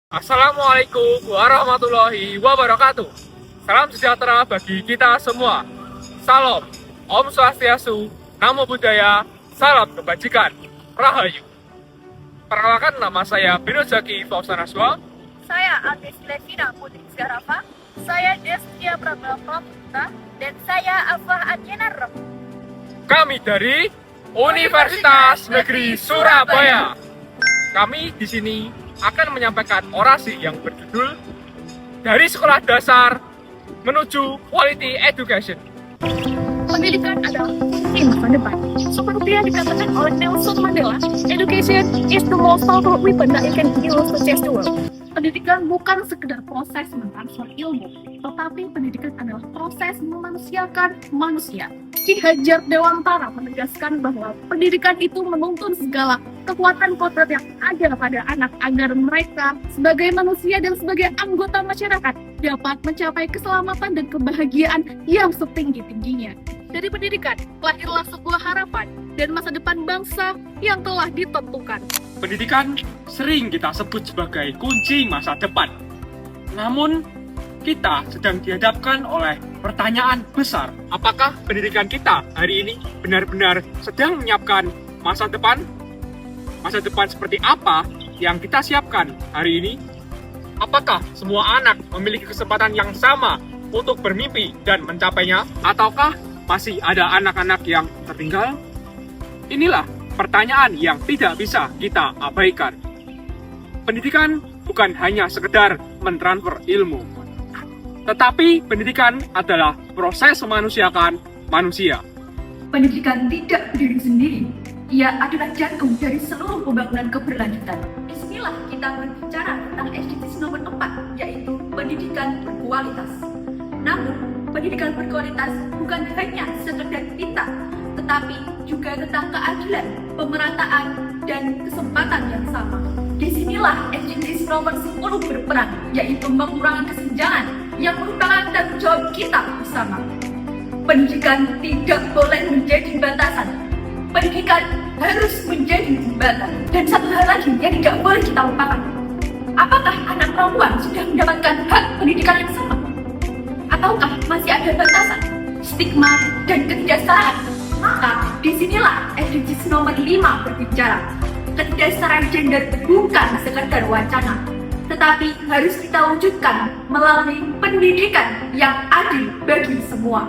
Assalamualaikum warahmatullahi wabarakatuh. Salam sejahtera bagi kita semua. Salam, Om Swastiastu, Namo Buddhaya, salam kebajikan, Rahayu. Perkenalkan, nama saya Bino Zaki Fausanaswa. Saya Agnes Levina Putri Zarafa. Saya Destia Prabha Pramukta. Dan saya Afah Adjenar. Kami dari Universitas Negeri Surabaya. Kami di sini akan menyampaikan orasi yang berjudul Dari Sekolah Dasar Menuju Quality Education. Pendidikan adalah kunci masa depan. Seperti yang dikatakan oleh Nelson Mandela, education is the most powerful weapon that you can use to change the world. Pendidikan bukan sekedar proses mentransfer ilmu, tetapi pendidikan adalah proses memanusiakan manusia. Ki Hajar Dewantara menegaskan bahwa pendidikan itu menuntun segala kekuatan kodrat yang ada pada anak agar mereka sebagai manusia dan sebagai anggota masyarakat dapat mencapai keselamatan dan kebahagiaan yang setinggi-tingginya. Dari pendidikan, lahirlah sebuah harapan dan masa depan bangsa yang telah ditentukan. Pendidikan sering kita sebut sebagai kunci masa depan. Namun, kita sedang dihadapkan oleh pertanyaan besar. Apakah pendidikan kita hari ini benar-benar sedang menyiapkan masa depan? Masa depan seperti apa yang kita siapkan hari ini? Apakah semua anak memiliki kesempatan yang sama untuk bermimpi dan mencapainya? Ataukah masih ada anak-anak yang tertinggal? Inilah pertanyaan yang tidak bisa kita abaikan. Pendidikan bukan hanya sekedar mentransfer ilmu, tetapi pendidikan adalah proses memanusiakan manusia. Pendidikan tidak berdiri sendiri. Ia adalah jantung dari seluruh pembangunan keberlanjutan. Bismillah kita berbicara tentang SDGs nomor 4, yaitu pendidikan berkualitas. Namun, pendidikan berkualitas bukan hanya sekedar kita, tetapi juga tentang keadilan, pemerataan, dan kesempatan yang sama. Disinilah SDGs nomor 10 berperan, yaitu mengurangi kesenjangan yang merupakan tanggung jawab kita bersama. Pendidikan tidak boleh menjadi batasan. Pendidikan harus menjadi jembatan. Dan satu hal lagi yang tidak boleh kita lupakan. Apakah anak perempuan sudah mendapatkan hak pendidikan yang sama? Ataukah masih ada batasan, stigma, dan ketidaksetaraan? Maka disinilah SDGs nomor 5 berbicara. Ketidaksetaraan gender bukan sekedar wacana, tetapi harus kita wujudkan melalui pendidikan yang adil bagi semua.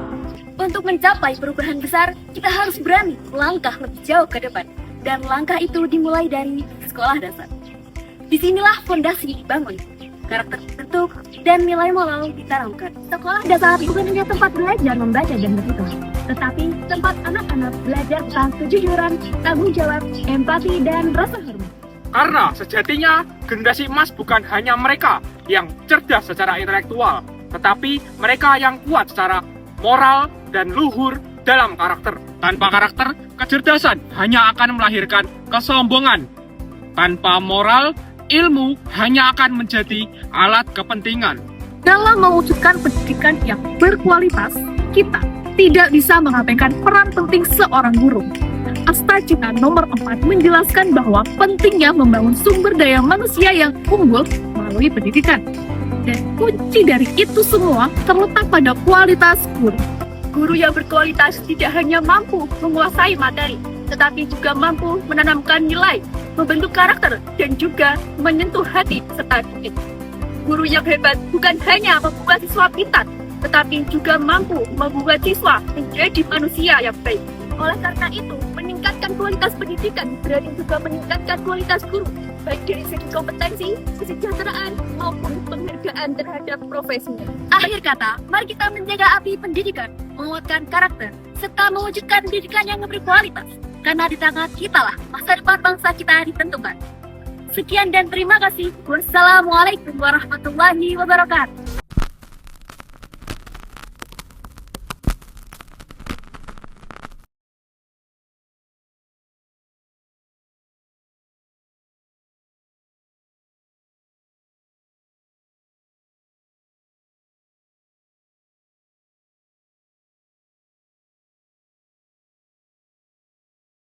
Untuk mencapai perubahan besar, kita harus berani melangkah lebih jauh ke depan. Dan langkah itu dimulai dari sekolah dasar. Disinilah fondasi dibangun, karakter terbentuk, dan nilai moral ditanamkan. Sekolah dasar bukan hanya tempat belajar membaca dan berhitung, tetapi tempat anak-anak belajar tentang kejujuran, tanggung jawab, empati, dan rasa hormat. Karena sejatinya generasi emas bukan hanya mereka yang cerdas secara intelektual, tetapi mereka yang kuat secara moral dan luhur dalam karakter. Tanpa karakter, kecerdasan hanya akan melahirkan kesombongan. Tanpa moral, ilmu hanya akan menjadi alat kepentingan. Dalam mewujudkan pendidikan yang berkualitas, kita tidak bisa mengabaikan peran penting seorang guru. Astajina nomor 4 menjelaskan bahwa pentingnya membangun sumber daya manusia yang unggul melalui pendidikan. Dan kunci dari itu semua terletak pada kualitas guru. Guru yang berkualitas tidak hanya mampu menguasai materi, tetapi juga mampu menanamkan nilai, membentuk karakter, dan juga menyentuh hati serta diri. Guru yang hebat bukan hanya membuat siswa pintar, tetapi juga mampu membuat siswa menjadi manusia yang baik. Oleh karena itu, meningkatkan kualitas pendidikan berarti juga meningkatkan kualitas guru, baik dari segi kompetensi, kesejahteraan, maupun penghargaan terhadap profesinya. Akhir kata, mari kita menjaga api pendidikan, menguatkan karakter, serta mewujudkan pendidikan yang berkualitas. Karena di tangan kita lah masa depan bangsa kita ditentukan. Sekian dan terima kasih. Wassalamualaikum warahmatullahi wabarakatuh.